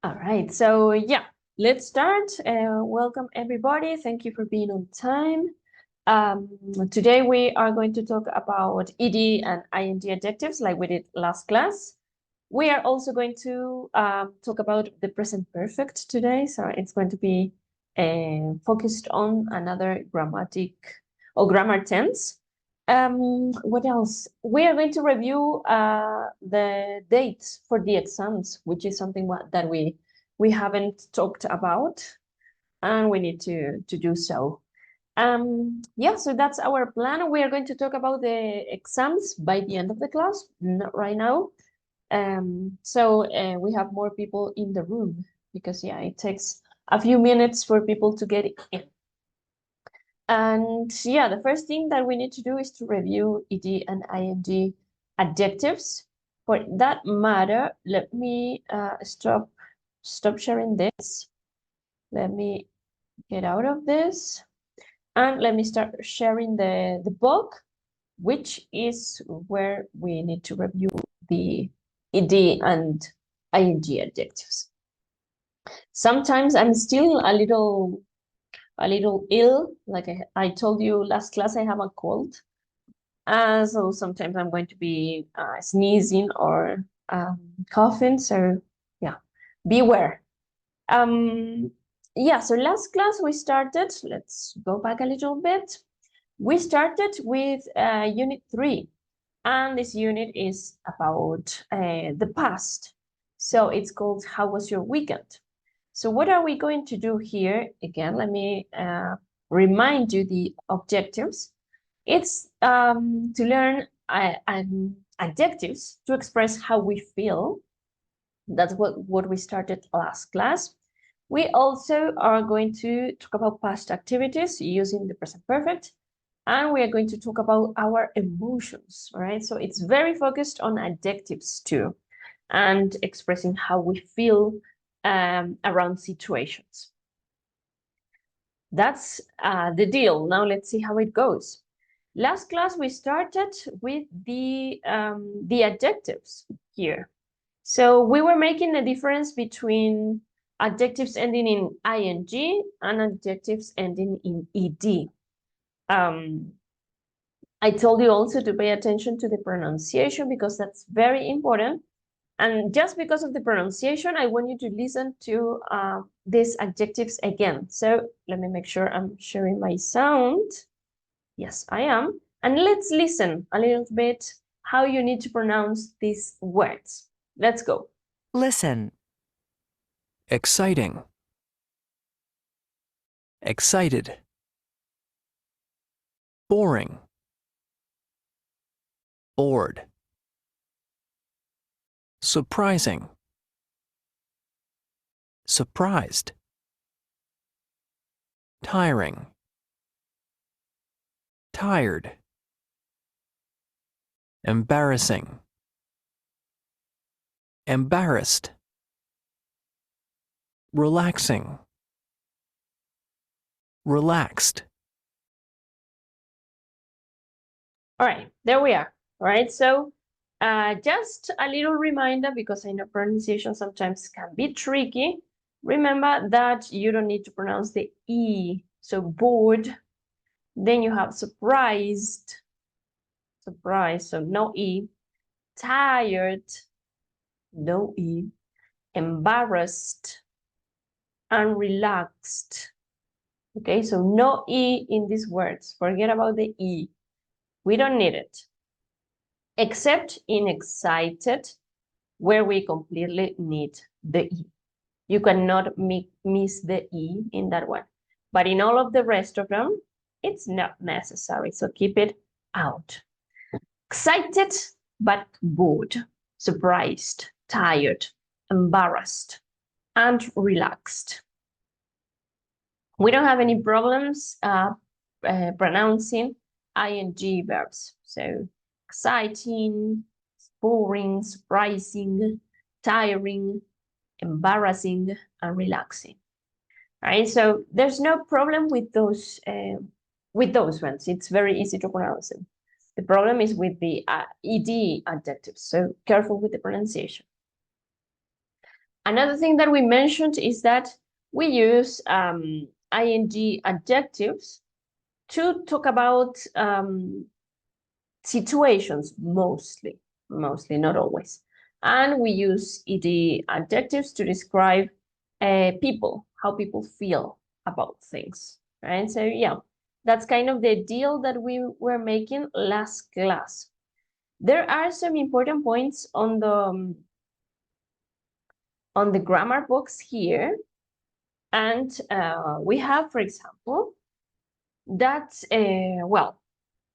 All right, so yeah, let's start. Welcome everybody. Thank you for being on time. Today we are going to talk about ed and ing adjectives like we did last class. We are also going to talk about the present perfect today. So it's going to be focused on another grammatic or grammar tense. What else? We are going to review the dates for the exams, which is something that we haven't talked about, and we need to do so. Yeah, so that's our plan. We are going to talk about the exams by the end of the class, not right now. So we have more people in the room because yeah, it takes a few minutes for people to get in. And yeah, the first thing that we need to do is to review ed and ing adjectives. For that matter, let me stop sharing this. Let me get out of this. And let me start sharing the book, which is where we need to review the ed and ing adjectives. Sometimes I'm still a little ill. Like I told you last class, I have a cold. So sometimes I'm going to be sneezing or coughing. So yeah, beware. Yeah, so last class we started, let's go back a little bit. We started with unit 3, and this unit is about the past. So it's called How Was Your Weekend? So what are we going to do here? Again, let me remind you the objectives. It's to learn adjectives to express how we feel. That's what we started last class. We also are going to talk about past activities using the present perfect, and we are going to talk about our emotions, all right? So it's very focused on adjectives too, and expressing how we feel around situations. That's the deal. Now let's see how it goes. Last class we started with the adjectives here. So we were making a difference between adjectives ending in ing and adjectives ending in ed. I told you also to pay attention to the pronunciation because that's very important. And just because of the pronunciation, I want you to listen to these adjectives again. So let me make sure I'm sharing my sound. Yes, I am. And let's listen a little bit how you need to pronounce these words. Let's go. Listen. Exciting. Excited. Boring. Bored. Surprising. Surprised. Tiring. Tired. Embarrassing. Embarrassed. Relaxing. Relaxed. All right, there we are. All right, so just a little reminder, because I know pronunciation sometimes can be tricky. Remember that you don't need to pronounce the E. So bored, then you have surprised, so no E. Tired, no E. Embarrassed, and relaxed. Okay, so no E in these words. Forget about the E. We don't need it. Except in excited, where we completely need the E. You cannot miss the E in that one. But in all of the rest of them, it's not necessary. So keep it out. Excited, but bored, surprised, tired, embarrassed, and relaxed. We don't have any problems pronouncing ing verbs. So exciting, boring, surprising, tiring, embarrassing, and relaxing. All right, so there's no problem with those ones. It's very easy to pronounce them. The problem is with the ed adjectives, so careful with the pronunciation. Another thing that we mentioned is that we use ing adjectives to talk about situations, mostly, not always. And we use ed adjectives to describe people, how people feel about things, right? So yeah, that's kind of the deal that we were making last class. There are some important points on the grammar box here. And we have, for example, that, well,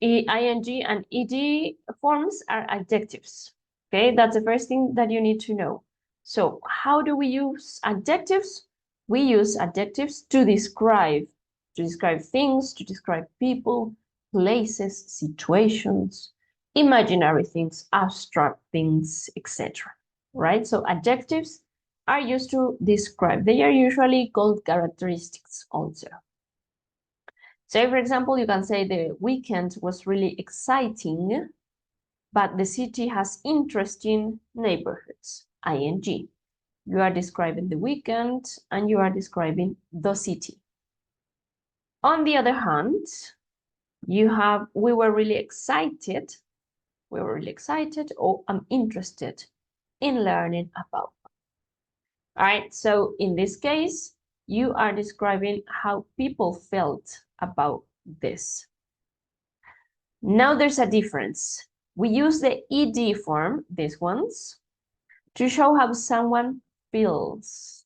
ing and ed forms are adjectives. Okay, that's the first thing that you need to know. So how do we use adjectives? We use adjectives to describe things, to describe people, places, situations, imaginary things, abstract things, etc. Right? So adjectives are used to describe. They are usually called characteristics also. So, for example, you can say the weekend was really exciting, but the city has interesting neighborhoods, ing. You are describing the weekend and you are describing the city. On the other hand, you have, we were really excited, or I'm interested in learning about. All right, so in this case, you are describing how people felt about this. Now there's a difference. We use the ed form, these ones, to show how someone feels,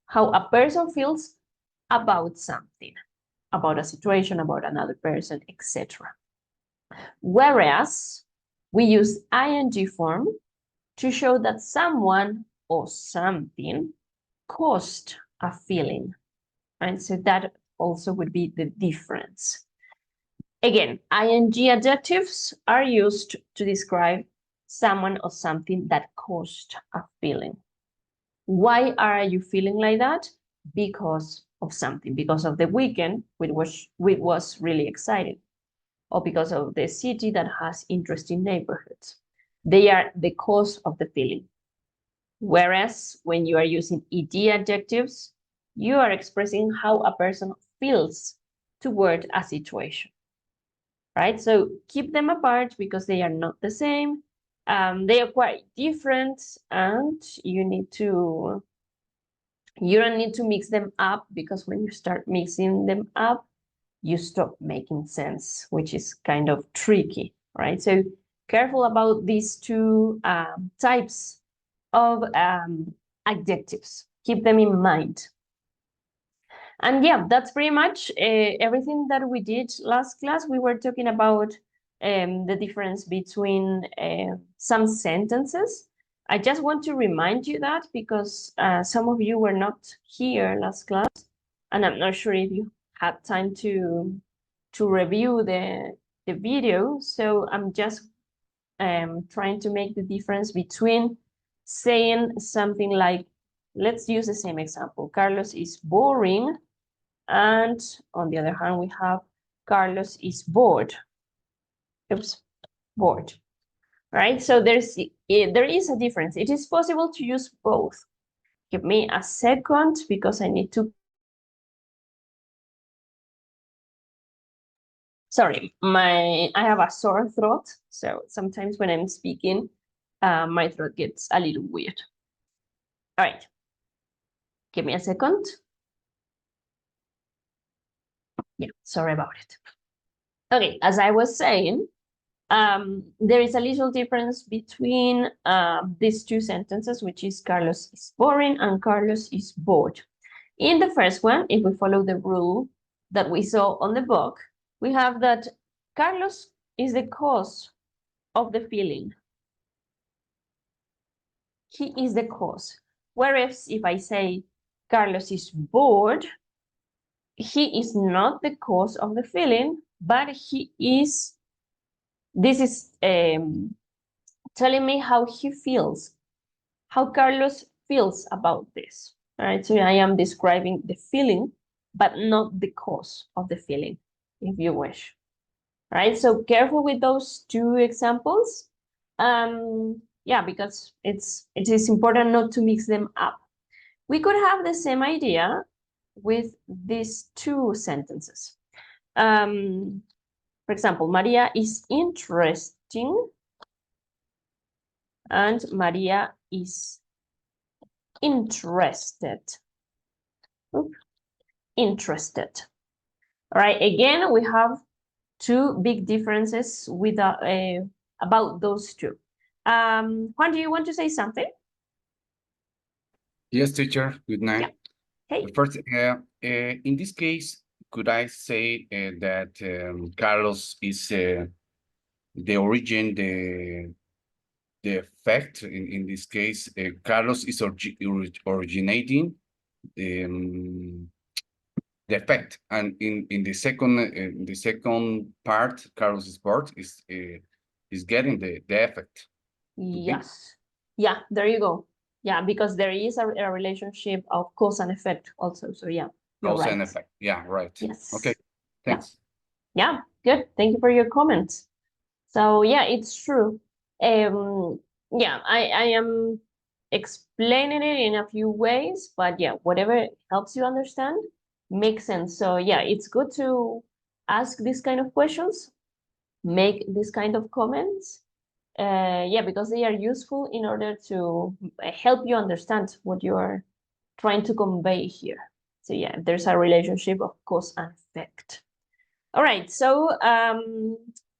how a person feels about something, about a situation, about another person, etc. Whereas we use ing form to show that someone or something caused a feeling. And so that also would be the difference. Again, ing adjectives are used to describe someone or something that caused a feeling. Why are you feeling like that? Because of something, because of the weekend, which was really exciting, or because of the city that has interesting neighborhoods. They are the cause of the feeling. Whereas when you are using ed adjectives, you are expressing how a person feels toward a situation. Right? So keep them apart because they are not the same. They are quite different, and you don't need to mix them up, because when you start mixing them up, you stop making sense, which is kind of tricky, right? So careful about these two types of adjectives. Keep them in mind. And yeah, that's pretty much everything that we did last class. We were talking about the difference between some sentences. I just want to remind you that because some of you were not here last class, and I'm not sure if you had time to review the video. So I'm just trying to make the difference between saying something like, let's use the same example. Carlos is boring. And on the other hand, we have Carlos is bored. Oops, bored. Right? So there is a difference. It is possible to use both. Give me a second because I need to. Sorry, I have a sore throat. So sometimes when I'm speaking, my throat gets a little weird. All right. Give me a second. Yeah, sorry about it. Okay, as I was saying, there is a little difference between these two sentences, which is Carlos is boring and Carlos is bored. In the first one, if we follow the rule that we saw on the book, we have that Carlos is the cause of the feeling. He is the cause. Whereas if I say Carlos is bored, he is not the cause of the feeling, but he is, this is telling me how he feels, how Carlos feels about this. All right, so I am describing the feeling, but not the cause of the feeling, if you wish. All right, so careful with those two examples. yeah, because it is important not to mix them up. We could have the same idea with these two sentences. For example, Maria is interesting and Maria is interested. Interested. All right, again, we have two big differences with about those two. Juan, do you want to say something? Yes, teacher. Good night. Yeah. Hey. First, in this case, could I say that Carlos is the origin, the effect in this case? Carlos is originating the effect, and in the second part, Carlos's part is getting the effect. Yes. Yeah, there you go. Yeah, because there is a relationship of cause and effect also. So yeah, you're Cause right. and effect. Yeah, right. Yes. Okay. Thanks. Yeah, good. Thank you for your comments. So yeah, it's true. Yeah, I am explaining it in a few ways, but yeah, whatever helps you understand makes sense. So yeah, it's good to ask these kind of questions, make this kind of comments. Yeah, because they are useful in order to help you understand what you are trying to convey here. So yeah, there's a relationship of cause and effect. All right, so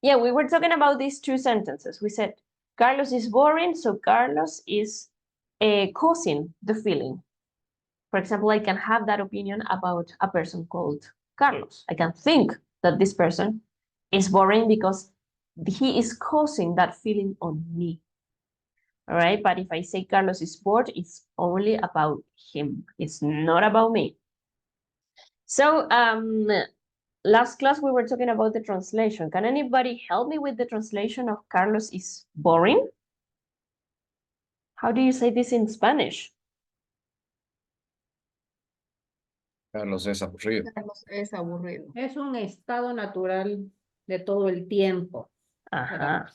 yeah, we were talking about these two sentences. We said Carlos is boring, so Carlos is causing the feeling. For example, I can have that opinion about a person called Carlos. I can think that this person is boring because he is causing that feeling on me. All right, but if I say Carlos is bored, it's only about him. It's not about me. So last class we were talking about the translation. Can anybody help me with the translation of Carlos is boring? How do you say this in Spanish? Carlos es aburrido. Carlos es aburrido. Es un estado natural de todo el tiempo. Ajá.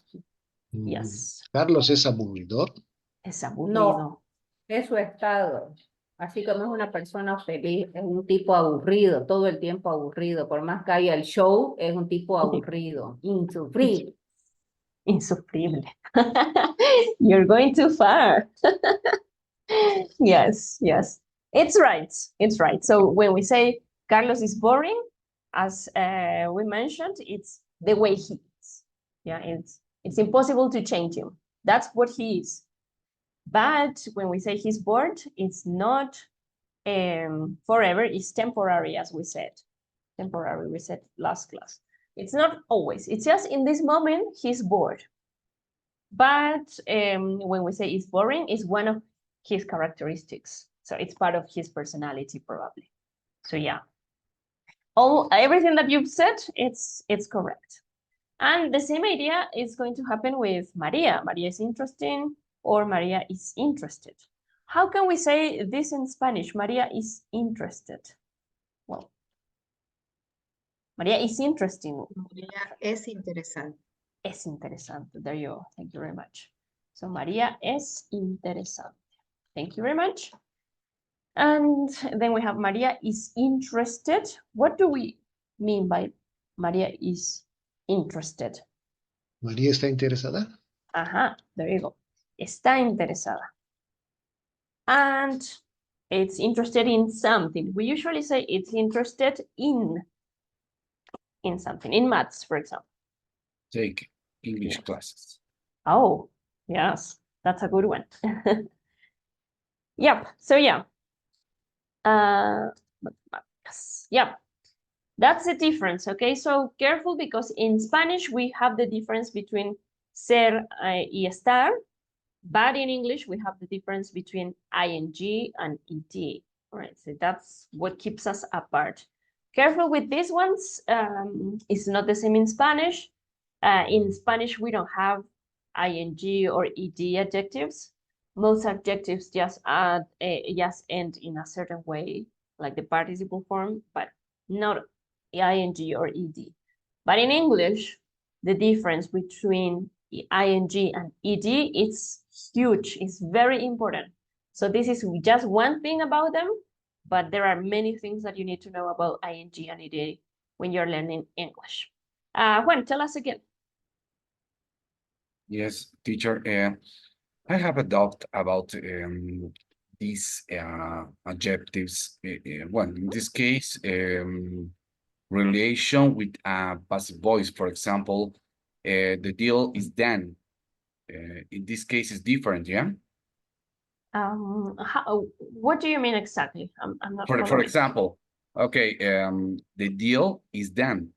Yes. Carlos es aburridor. Es aburrido. No, es su estado. Así como es una persona feliz, es un tipo aburrido, todo el tiempo aburrido. Por más que haya el show, es un tipo aburrido, insufrible. Insufrible. You're going too far. Yes, yes. It's right. It's right. So when we say Carlos is boring, as we mentioned, it's the way he is. Yeah, it's impossible to change him. That's what he is. But when we say he's bored, it's not forever, it's temporary, as we said. Temporary, we said last class. It's not always, it's just in this moment, he's bored. But when we say it's boring, it's one of his characteristics. So it's part of his personality, probably. So yeah, everything that you've said, it's correct. And the same idea is going to happen with Maria. Maria is interesting, or Maria is interested. How can we say this in Spanish? Maria is interested. Well, Maria is interesting. María es interesante. Es interesante. There you go. Thank you very much. So Maria es interesante. Thank you very much. And then we have Maria is interested. What do we mean by Maria is interested? María está interesada. Ajá, there you go. Está interesada. And it's interested in something. We usually say it's interested in something, in maths, for example. Take English Yes. classes. Oh, yes, that's a good one. Yep, so yeah. Yep, that's the difference, okay? So careful, because in Spanish we have the difference between ser y estar, but in English we have the difference between ing and ed. All right, so that's what keeps us apart. Careful with these ones. It's not the same in Spanish. In Spanish, we don't have ing or ed adjectives. Most adjectives just end in a certain way, like the participle form, but not ing or ed. But in English, the difference between ing and ed is huge, it's very important. So this is just one thing about them, but there are many things that you need to know about ing and ed when you're learning English. Juan, tell us again. Yes, teacher. I have a doubt about these adjectives. Well, in this case, relation with passive voice, for example, the deal is done. In this case, is different, yeah. What do you mean exactly? I'm not For following. example, okay, the deal is done.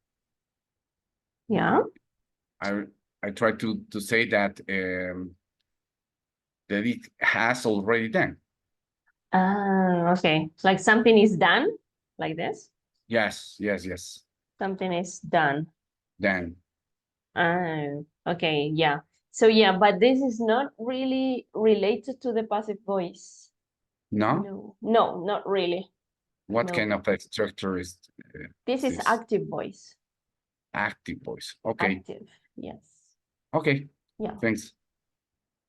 Yeah. I try to say that that it has already done. Okay. Like something is done, like this. Yes, yes, yes. Something is done. Done. Okay, yeah. So yeah, but this is not really related to the passive voice. No? No, not really. What No. kind of a structure is This is this? active voice. Active voice. Okay. Active, yes. Okay. Yeah. Thanks.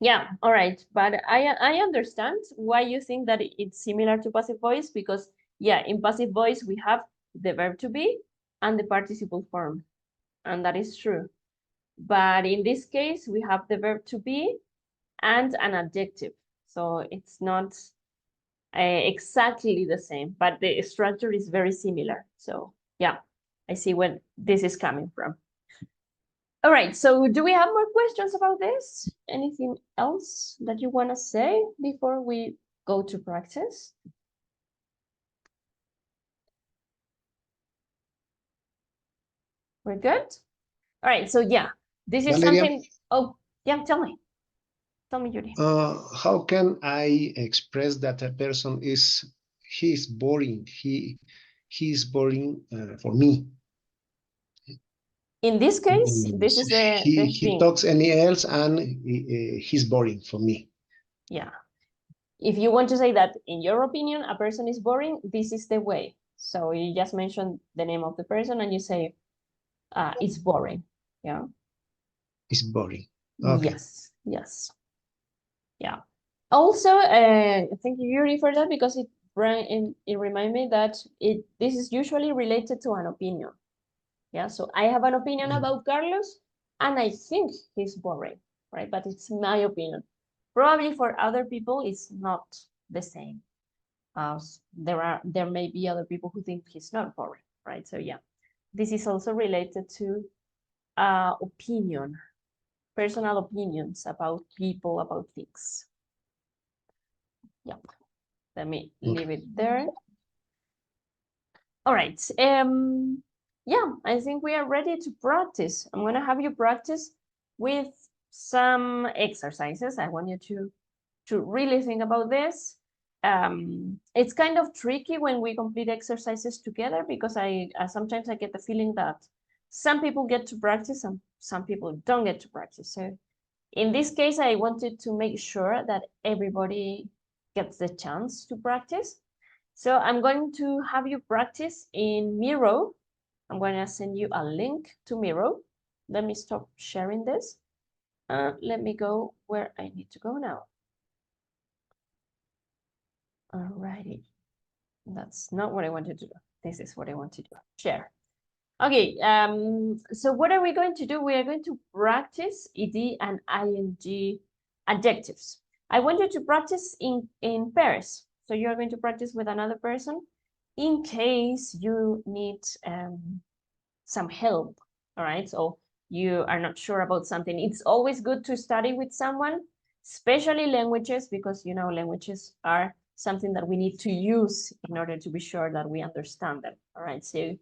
Yeah, all right. But I understand why you think that it's similar to passive voice, because yeah, in passive voice we have the verb to be and the participle form, and that is true. But in this case, we have the verb to be and an adjective. So it's not exactly the same, but the structure is very similar. So yeah, I see where this is coming from. All right, so do we have more questions about this? Anything else that you want to say before we go to practice? We're good? All right, so yeah, this is Valeria? something. Oh, yeah, tell me. Tell me, Judy. How can I express that a person he's boring? He's boring for me. In this case, this is the He thing. talks any else and he's boring for me. Yeah. If you want to say that, in your opinion, a person is boring, this is the way. So you just mention the name of the person and you say, it's boring. Yeah. It's boring. Okay. Yes. Yes. Yeah. Also, thank you, Yuri, for that, because it reminded me that this is usually related to an opinion. Yeah. So I have an opinion about Carlos, and I think he's boring, right? But it's my opinion. Probably for other people, it's not the same. There may be other people who think he's not boring, right? So yeah, this is also related to opinion, personal opinions about people, about things. Yeah, let me leave it there. All right. Yeah, I think we are ready to practice. I'm gonna have you practice with some exercises. I want you to really think about this. It's kind of tricky when we complete exercises together, because sometimes I get the feeling that some people get to practice and some people don't get to practice. So in this case, I wanted to make sure that everybody gets the chance to practice. So I'm going to have you practice in Miro. I'm going to send you a link to Miro. Let me stop sharing this. Let me go where I need to go now. Alrighty. That's not what I wanted to do. This is what I want to do. Share. Okay, so what are we going to do? We are going to practice ed and ing adjectives. I want you to practice in pairs. So you're going to practice with another person in case you need some help. All right, so you are not sure about something. It's always good to study with someone, especially languages, because you know languages are something that we need to use in order to be sure that we understand them. All right, so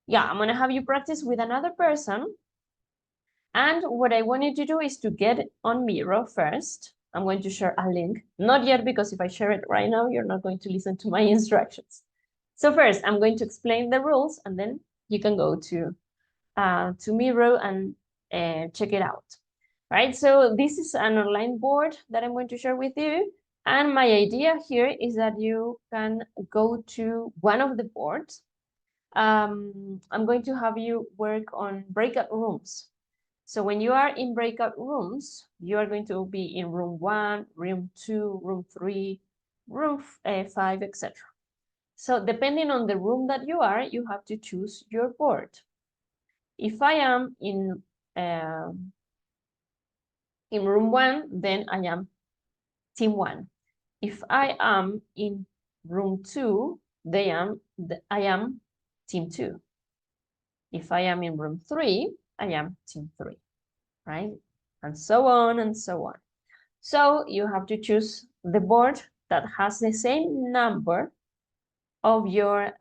yeah, I'm gonna have you practice with another person. And what I want you to do is to get on Miro first. I'm going to share a link. Not yet, because if I share it right now, you're not going to listen to my instructions. So first, I'm going to explain the rules, and then you can go to Miro and check it out. Right, so this is an online board that I'm going to share with you. And my idea here is that you can go to one of the boards. I'm going to have you work on breakout rooms. So when you are in breakout rooms, you are going to be in room 1, room 2, room 3, room 5, etc. So depending on the room that you are, you have to choose your board. If I am in room 1, then I am team 1. If I am in room 2, I am team 2. If I am in room 3, I am team 3, right? And so on and so on. So you have to choose the board that has the same number of your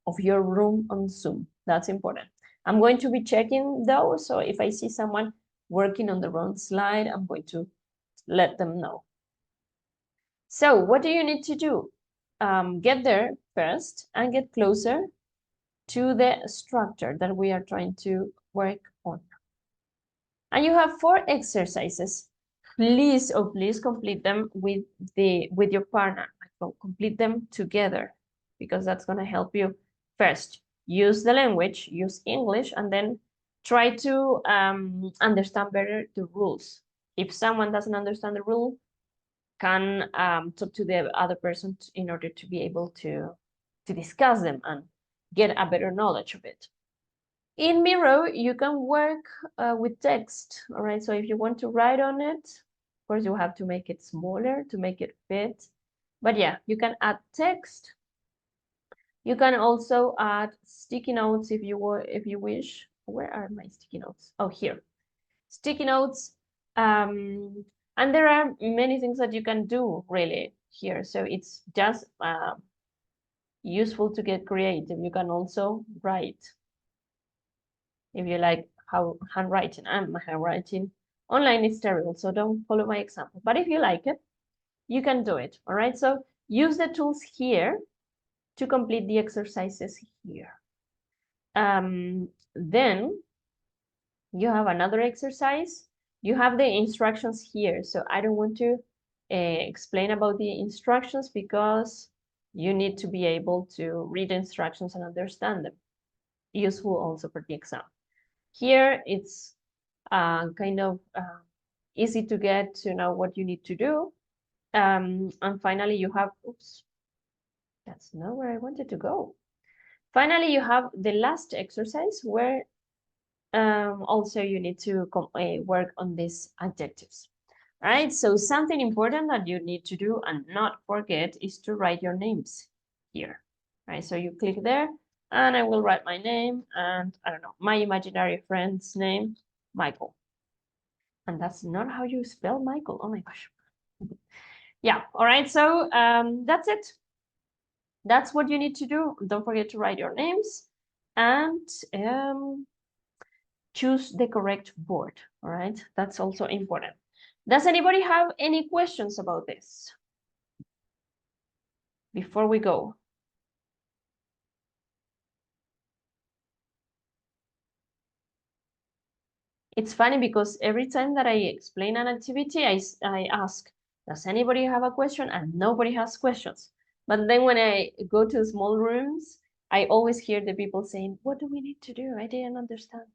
room on Zoom. That's important. I'm going to be checking those. So if I see someone working on the wrong slide, I'm going to let them know. So what do you need to do? Get there first and get closer to the structure that we are trying to work on. And you have 4 exercises. Please, oh please complete them with your partner. Complete them together because that's going to help you. First, use the language, use English, and then try to understand better the rules. If someone doesn't understand the rule, can talk to the other person in order to be able to discuss them and get a better knowledge of it. In Miro, you can work with text, all right? So if you want to write on it, of course, you have to make it smaller to make it fit. But yeah, you can add text. You can also add sticky notes if you wish. Where are my sticky notes? Oh, here. Sticky notes. And there are many things that you can do really here. So it's just useful to get creative. You can also write. If you like how handwriting, my handwriting online is terrible, so don't follow my example. But if you like it, you can do it, all right? So use the tools here to complete the exercises here. Then you have another exercise. You have the instructions here. So I don't want to explain about the instructions because you need to be able to read the instructions and understand them. Useful also for the exam. Here it's kind of easy to get to know what you need to do. And finally you have, oops, that's not where I wanted to go. Finally, you have the last exercise where also you need to work on these adjectives. All right, so something important that you need to do and not forget is to write your names here. All right, so you click there and I will write my name and I don't know, my imaginary friend's name, Michael. And that's not how you spell Michael. Oh my gosh. Yeah, all right, so that's it. That's what you need to do. Don't forget to write your names and choose the correct board, all right? That's also important. Does anybody have any questions about this before we go? It's funny because every time that I explain an activity, I ask, does anybody have a question? And nobody has questions. But then when I go to small rooms, I always hear the people saying, what do we need to do? I didn't understand.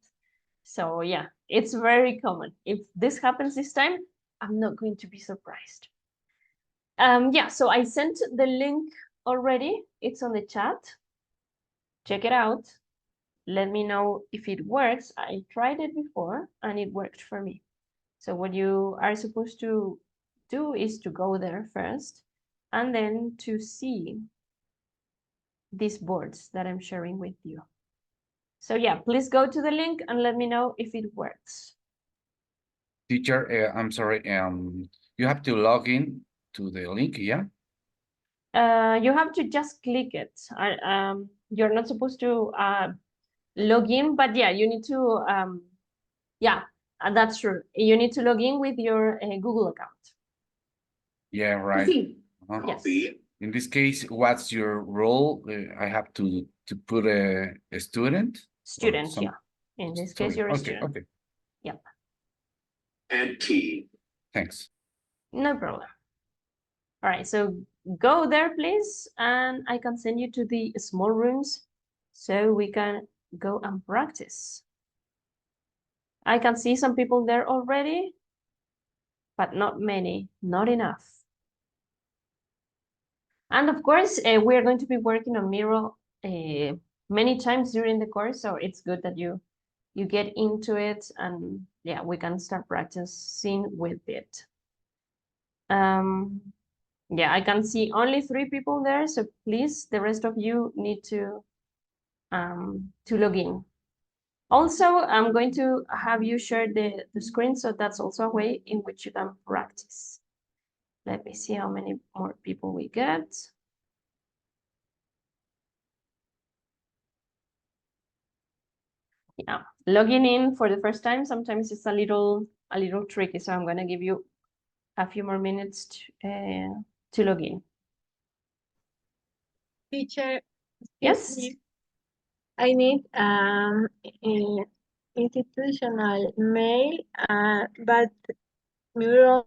So yeah, it's very common. If this happens this time, I'm not going to be surprised. Yeah, so I sent the link already. It's on the chat. Check it out. Let me know if it works. I tried it before and it worked for me. So what you are supposed to do is to go there first and then to see these boards that I'm sharing with you. So yeah, please go to the link and let me know if it works. Teacher, I'm sorry, you have to log in to the link, yeah? You have to just click it. You're not supposed to log in, but yeah, you need to, yeah, that's true. You need to log in with your Google account. Yeah, right. Yes. In this case, what's your role? I have to put a student? Student, yeah. In this case, you're a student. Okay. Yep. And key. Thanks. No problem. All right, so go there, please, and I can send you to the small rooms so we can go and practice. I can see some people there already, but not many, not enough. And of course, we are going to be working on Miro many times during the course, so it's good that you get into it, and yeah, we can start practicing with it. Yeah, I can see only 3 people there, so please, the rest of you need to log in. Also, I'm going to have you share the screen, so that's also a way in which you can practice. Let me see how many more people we get. Yeah, logging in for the first time, sometimes it's a little tricky, so I'm going to give you a few more minutes to log in. Teacher, Yes. excuse me. I need institutional mail, but Miro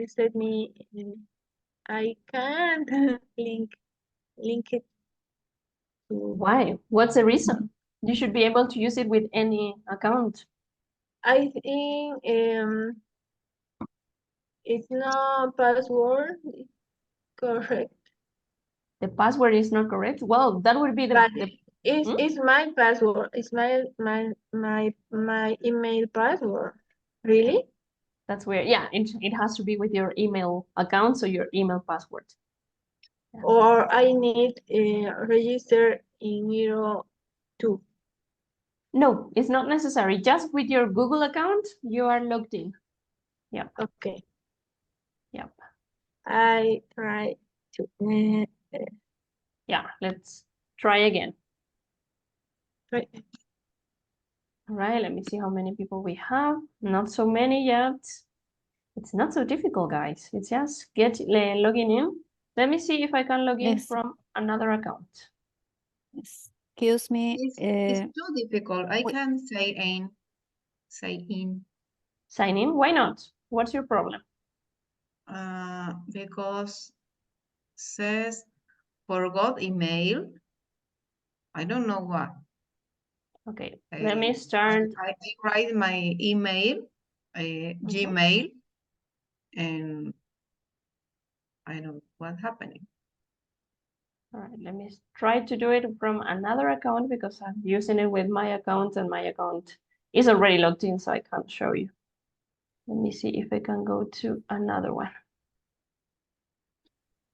said me I can't link it to. Why? What's the reason? You should be able to use it with any account. I think it's not password correct, The password is not correct. Well, that would be but the it's my password. It's my email password. Really? that's weird. Yeah, it has to be with your email account, so your email password. Yeah. Or I need register in Miro too. No, it's not necessary. Just with your Google account, you are logged in. Yeah. Okay. Yep. I try to. Yeah, let's try again. Try. All right, let me see how many people we have. Not so many yet. It's not so difficult, guys. It's just logging in. Let me see if I can log in Yes. from another account. Excuse me. It's too difficult. I wait. can say in. Sign in? Why not? What's your problem? Because says forgot email. I don't know what. Okay, let me start. I write my email, Gmail, and I don't know what's happening. All right, let me try to do it from another account because I'm using it with my account and my account is already logged in, so I can't show you. Let me see if I can go to another one.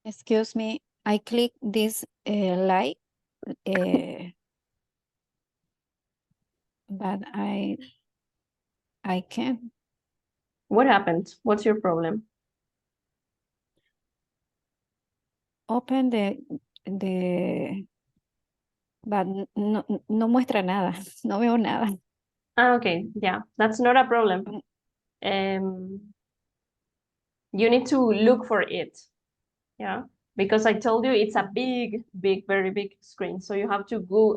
Excuse me. I click this like, but I can't What happened? What's your problem? open but no muestra nada. No veo nada. Ah, okay, yeah, that's not a problem. You need to look for it, yeah, because I told you it's a big, very big screen. So you have to go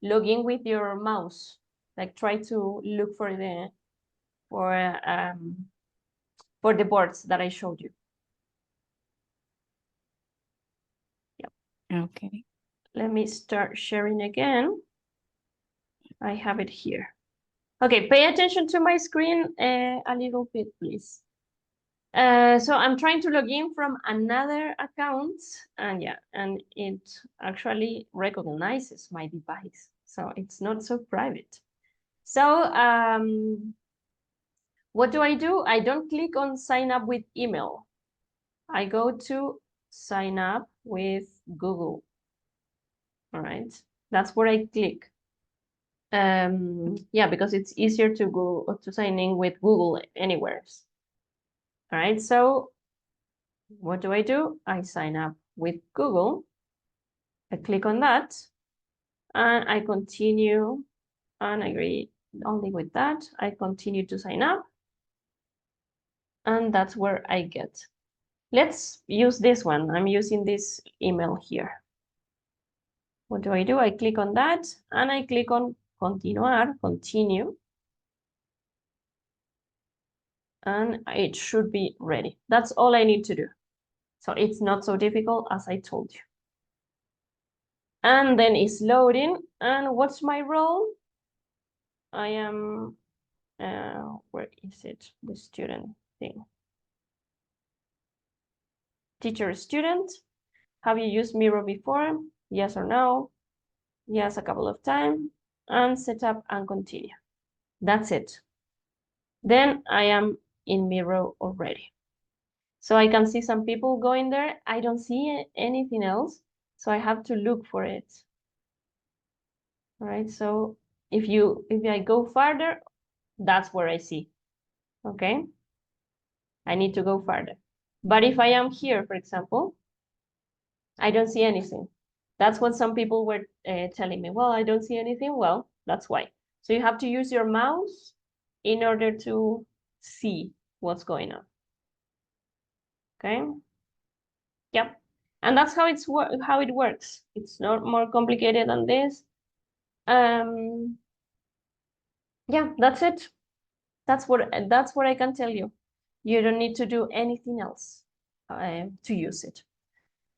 log in with your mouse, like try to look for the boards that I showed you. Yep. Okay. Let me start sharing again. I have it here. Okay, pay attention to my screen a little bit, please. So I'm trying to log in from another account, and yeah, and it actually recognizes my device, so it's not so private. So what do? I don't click on sign up with email. I go to sign up with Google. All right, that's where I click. Yeah, because it's easier to go to sign in with Google anywhere. All right, so what do? I sign up with Google. I click on that and I continue and agree only with that. I continue to sign up and that's where I get. Let's use this one. I'm using this email here. What do? I click on that and I click on continuar, continue. And it should be ready. That's all I need to do. So it's not so difficult as I told you. And then it's loading. And what's my role? I am Where is it? The student thing. Teacher, student. Have you used Miro before? Yes or no? Yes, a couple of times. And set up and continue. That's it. Then I am in Miro already. So I can see some people going there. I don't see anything else. So I have to look for it. All right, so if I go farther, that's where I see. Okay. I need to go farther. But if I am here, for example, I don't see anything. That's what some people were telling me. Well, I don't see anything. Well, that's why. So you have to use your mouse in order to see what's going on. Okay. Yep. And that's how how it works. It's not more complicated than this. Yeah, that's it. That's what I can tell you. You don't need to do anything else to use it.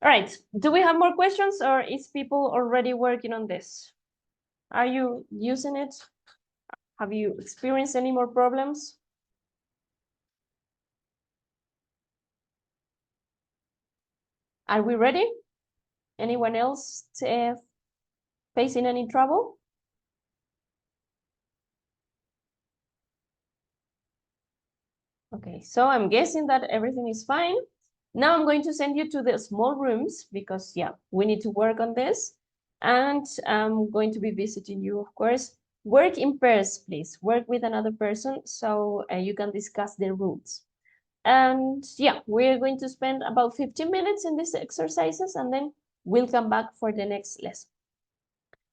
All right. Do we have more questions, or is people already working on this? Are you using it? Have you experienced any more problems? Are we ready? Anyone else facing any trouble? Okay, so I'm guessing that everything is fine. Now I'm going to send you to the small rooms because, yeah, we need to work on this. And I'm going to be visiting you, of course. Work in pairs, please. Work with another person so you can discuss the rules. And yeah, we're going to spend about 15 minutes in these exercises and then we'll come back for the next lesson.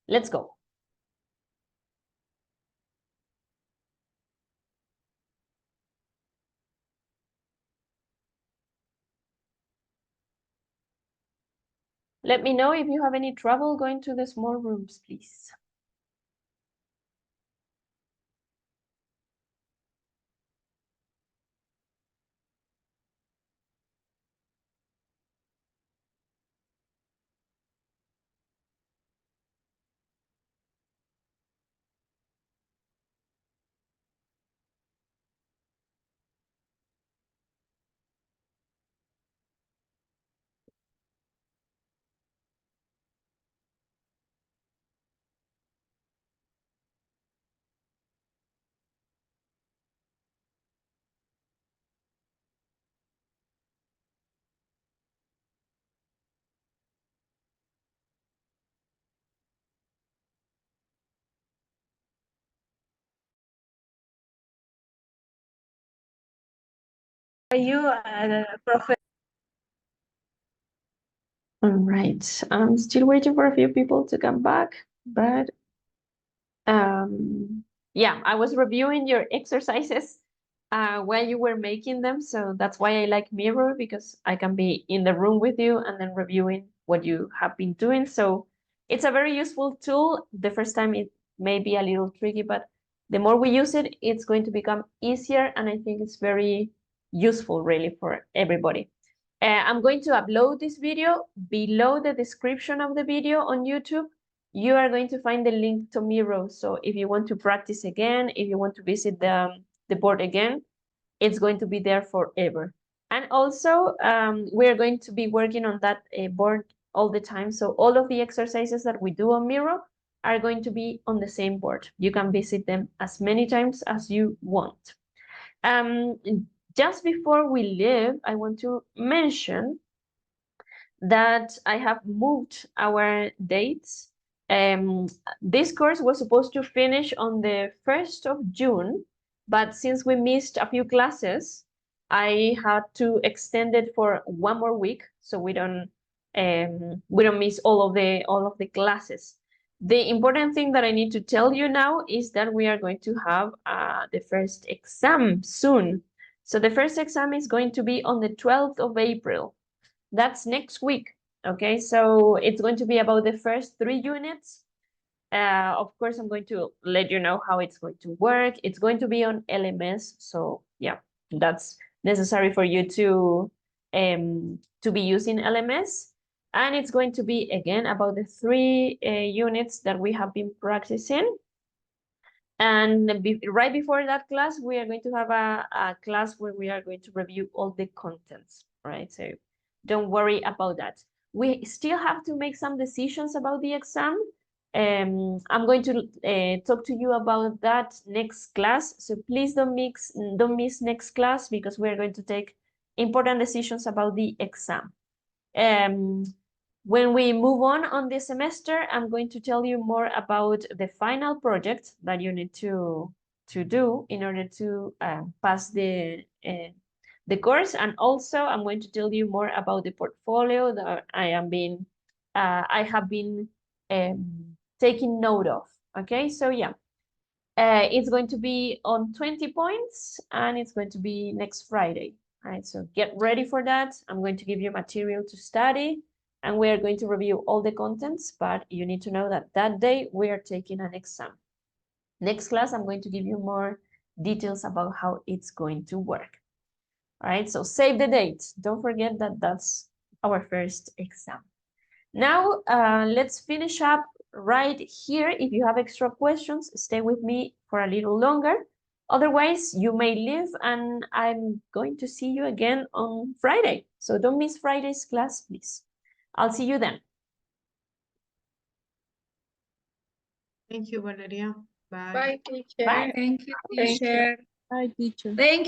Let's go. Let me know if you have any trouble going to the small rooms, please. Are you a professor? All right, I'm still waiting for a few people to come back, but yeah, I was reviewing your exercises while you were making them, so that's why I like Miro, because I can be in the room with you and then reviewing what you have been doing. So it's a very useful tool. The first time it may be a little tricky, but the more we use it, it's going to become easier, and I think it's very useful really for everybody. I'm going to upload this video. Below the description of the video on YouTube, you are going to find the link to Miro. So if you want to practice again, if you want to visit the board again, it's going to be there forever. And also, we're going to be working on that board all the time. So all of the exercises that we do on Miro are going to be on the same board. You can visit them as many times as you want. Just before we leave, I want to mention that I have moved our dates. This course was supposed to finish on the 1st of June, but since we missed a few classes, I had to extend it for one more week so we don't miss all of the classes. The important thing that I need to tell you now is that we are going to have the first exam soon. So the first exam is going to be on the 12th of April. That's next week. Okay, so it's going to be about the first 3 units. Of course, I'm going to let you know how it's going to work. It's going to be on LMS. So yeah, that's necessary for you to be using LMS. And it's going to be, again, about the 3 units that we have been practicing. And right before that class, we are going to have a class where we are going to review all the contents, right? So don't worry about that. We still have to make some decisions about the exam. I'm going to talk to you about that next class. So please don't miss next class, because we're going to take important decisions about the exam. When we move on the semester, I'm going to tell you more about the final project that you need to do in order to pass the course. And also I'm going to tell you more about the portfolio that I have been taking note of. Okay, so yeah, it's going to be on 20 points, and it's going to be next Friday. All right, so get ready for that. I'm going to give you material to study, and we are going to review all the contents, but you need to know that that day we are taking an exam. Next class, I'm going to give you more details about how it's going to work. All right, so save the date. Don't forget that that's our first exam. Now, let's finish up right here. If you have extra questions, stay with me for a little longer. Otherwise, you may leave, and I'm going to see you again on Friday. So don't miss Friday's class, please. I'll see you then. Thank you, Valeria. Bye. Bye, teacher. Bye. Thank you, Thank you. teacher. Bye, teacher. Thank